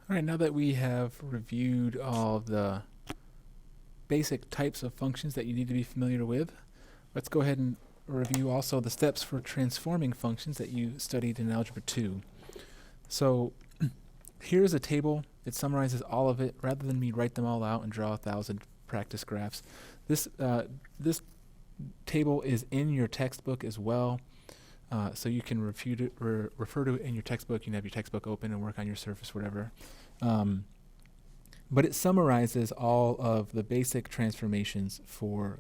All right, now that we have reviewed all of the basic types of functions that you need to be familiar with, let's go ahead and review also the steps for transforming functions that you studied in Algebra 2. So here's a table. It summarizes all of it. Rather than me write them all out and draw 1,000 practice graphs, this table is in your textbook as well. So you can refer to it in your textbook. You can have your textbook open and work on your Surface, whatever. But it summarizes all of the basic transformations for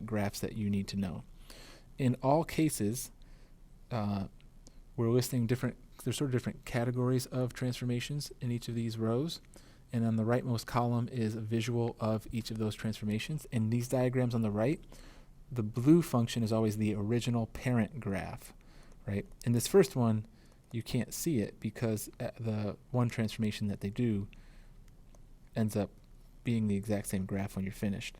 graphs that you need to know. In all cases, we're listing there's sort of different categories of transformations in each of these rows. And on the rightmost column is a visual of each of those transformations. In these diagrams on the right, the blue function is always the original parent graph, right? In this first one, you can't see it because the one transformation that they do ends up being the exact same graph when you're finished.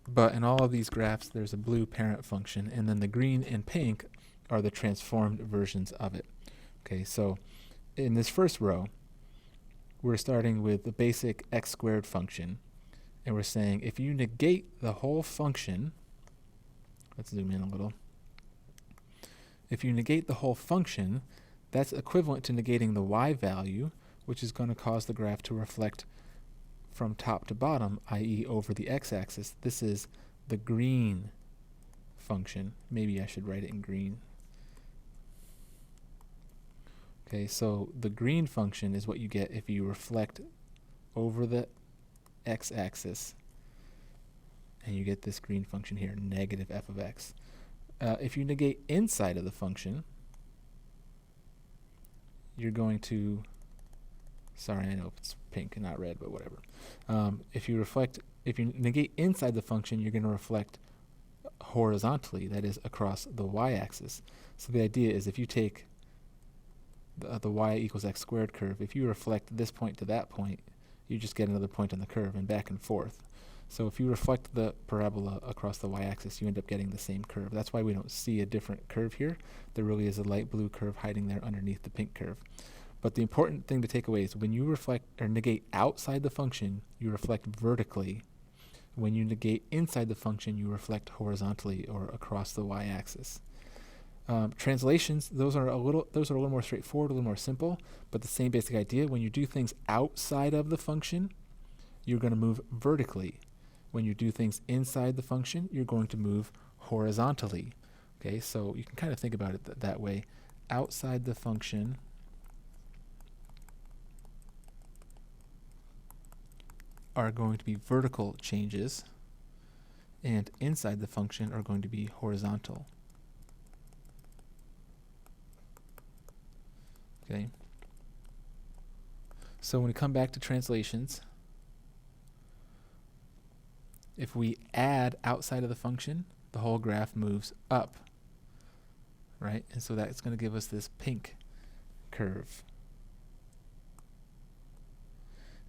But in all of these graphs, there's a blue parent function, and then the green and pink are the transformed versions of it. Okay, so in this first row, we're starting with the basic x squared function. And we're saying if you negate the whole function, let's zoom in a little. If you negate the whole function, that's equivalent to negating the y value, which is going to cause the graph to reflect from top to bottom, i.e. over the x-axis. This is the green function. Maybe I should write it in green. Okay, so the green function is what you get if you reflect over the x-axis, and you get this green function here, negative f of x. If you negate inside of the function, you're going to, sorry, I know it's pink and not red, but whatever. If you negate inside the function, you're going to reflect horizontally, that is across the y-axis. So the idea is if you take the y equals x squared curve, if you reflect this point to that point, you just get another point on the curve and back and forth. So if you reflect the parabola across the y-axis, you end up getting the same curve. That's why we don't see a different curve here. There really is a light blue curve hiding there underneath the pink curve. But the important thing to take away is when you reflect or negate outside the function, you reflect vertically. When you negate inside the function, you reflect horizontally or across the y-axis. Translations, those are a little more straightforward, a little more simple, but the same basic idea. When you do things outside of the function, you're going to move vertically. When you do things inside the function, you're going to move horizontally. Okay, so you can kind of think about it that way. Outside the function are going to be vertical changes, and inside the function are going to be horizontal. Okay. So when we come back to translations, if we add outside of the function, the whole graph moves up, right? And so that's going to give us this pink curve.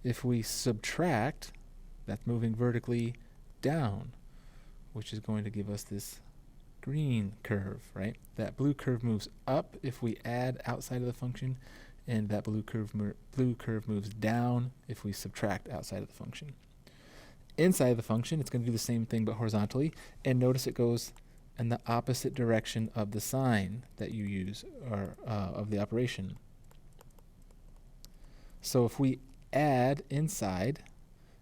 If we subtract, that's moving vertically down, which is going to give us this green curve, right? That blue curve moves up if we add outside of the function, and that blue curve moves down if we subtract outside of the function. Inside of the function, it's going to do the same thing but horizontally, and notice it goes in the opposite direction of the sign that you use, or of the operation. So if we add inside,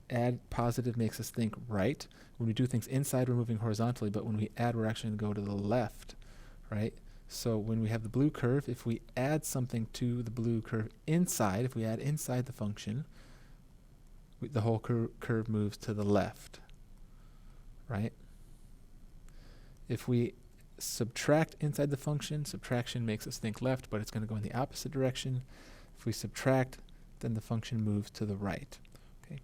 add positive makes us think right. When we do things inside, we're moving horizontally, but when we add, we're actually going to go to the left, right? So when we have the blue curve, if we add something to the blue curve inside, if we add inside the function, the whole curve moves to the left, right? If we subtract inside the function, subtraction makes us think left, but it's going to go in the opposite direction. If we subtract, then the function moves to the right. Okay.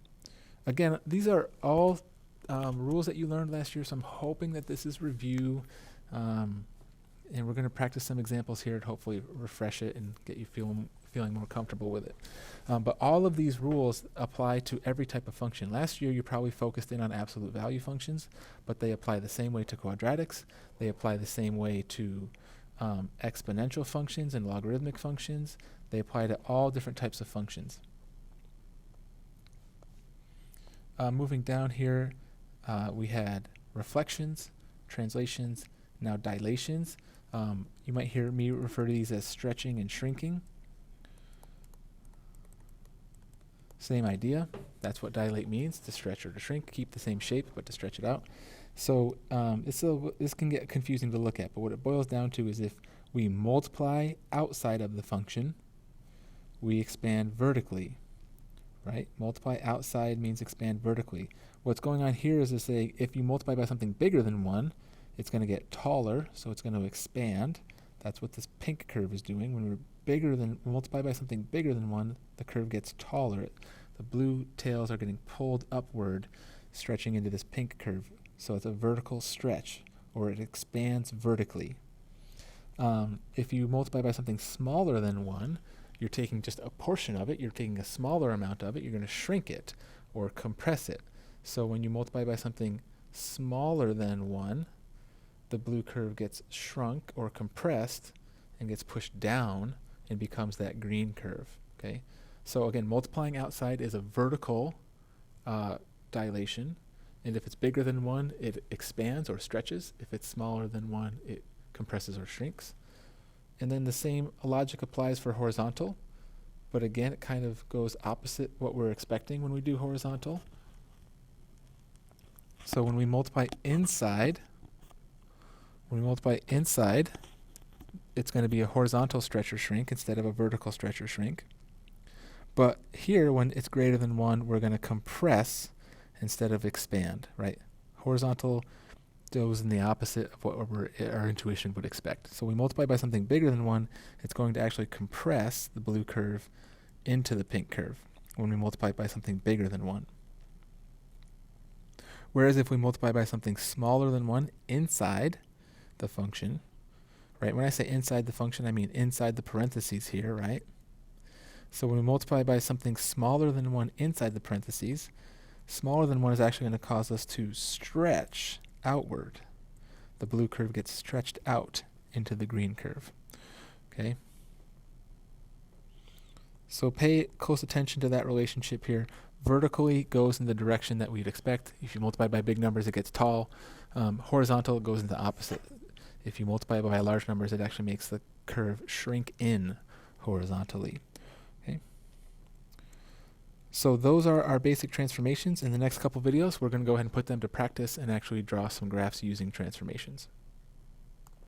Again, these are all rules that you learned last year, so I'm hoping that this is review. And we're going to practice some examples here to hopefully refresh it and get you feeling more comfortable with it. But all of these rules apply to every type of function. Last year you probably focused in on absolute value functions, but they apply the same way to quadratics. They apply the same way to exponential functions and logarithmic functions. They apply to all different types of functions. Moving down here, we had reflections, translations, now dilations. You might hear me refer to these as stretching and shrinking. Same idea. That's what dilate means, to stretch or to shrink. Keep the same shape, but to stretch it out. So this can get confusing to look at, but what it boils down to is if we multiply outside of the function, we expand vertically, right? Multiply outside means expand vertically. What's going on here is to say if you multiply by something bigger than 1, it's going to get taller, so it's going to expand. That's what this pink curve is doing. When we multiply by something bigger than 1, the curve gets taller. The blue tails are getting pulled upward, stretching into this pink curve. So it's a vertical stretch, or it expands vertically. If you multiply by something smaller than 1, you're taking just a portion of it, you're taking a smaller amount of it, you're going to shrink it or compress it. So when you multiply by something smaller than 1, the blue curve gets shrunk or compressed and gets pushed down and becomes that green curve. Okay, so again, multiplying outside is a vertical dilation, and if it's bigger than 1, it expands or stretches. If it's smaller than 1, it compresses or shrinks. And then the same logic applies for horizontal, but again, it kind of goes opposite what we're expecting when we do horizontal. So when we multiply inside, it's going to be a horizontal stretch or shrink instead of a vertical stretch or shrink. But here, when it's greater than 1, we're going to compress instead of expand, right? Horizontal goes in the opposite of what our intuition would expect. So we multiply by something bigger than 1, it's going to actually compress the blue curve into the pink curve when we multiply by something bigger than 1. Whereas if we multiply by something smaller than 1 inside the function, right? When I say inside the function, I mean inside the parentheses here, right? So when we multiply by something smaller than 1 inside the parentheses, smaller than 1 is actually going to cause us to stretch outward. The blue curve gets stretched out into the green curve. Okay? So pay close attention to that relationship here. Vertically goes in the direction that we'd expect. If you multiply by big numbers, it gets tall. Horizontal goes in the opposite. If you multiply by large numbers, it actually makes the curve shrink in horizontally. Okay. So those are our basic transformations. In the next couple videos, we're going to go ahead and put them to practice and actually draw some graphs using transformations.